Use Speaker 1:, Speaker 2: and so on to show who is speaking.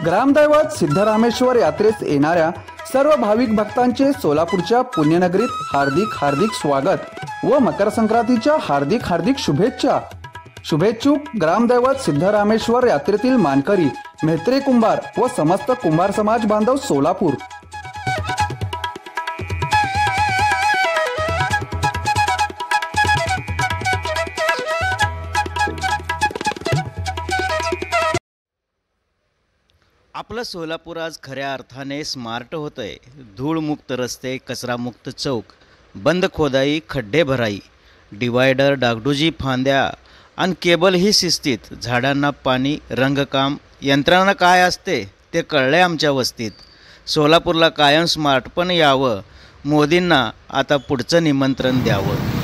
Speaker 1: ग्रामदैवत सिद्धरामेश्वर यात्रेस येणाऱ्या सर्व भाविक भक्तांचे सोलापूरच्या पुण्यनगरीत हार्दिक हार्दिक स्वागत व मकर संक्रांतीच्या हार्दिक हार्दिक शुभेच्छा। शुभेच्छुक ग्रामदैवत सिद्धरामेश्वर यात्रेतील मानकरी, मेहत्रे कुंभार व समस्त कुंभार समाज बांधव सोलापूर।
Speaker 2: आपलं सोलापूर आज खऱ्या अर्थाने स्मार्ट होतंय। धूळमुक्त रस्ते, कचरामुक्त चौक, बंद खोदाई, खड्डे भराई, डिवायडर, डागडुजी फांद्या आणि केबल ही शिस्तीत, झाडांना पाणी, रंगकाम, यंत्रणा काय असते ते कळले आमच्या वस्तीत। सोलापूरला कायम स्मार्टपण यावं, मोदींना आता पुढचं निमंत्रण द्यावं।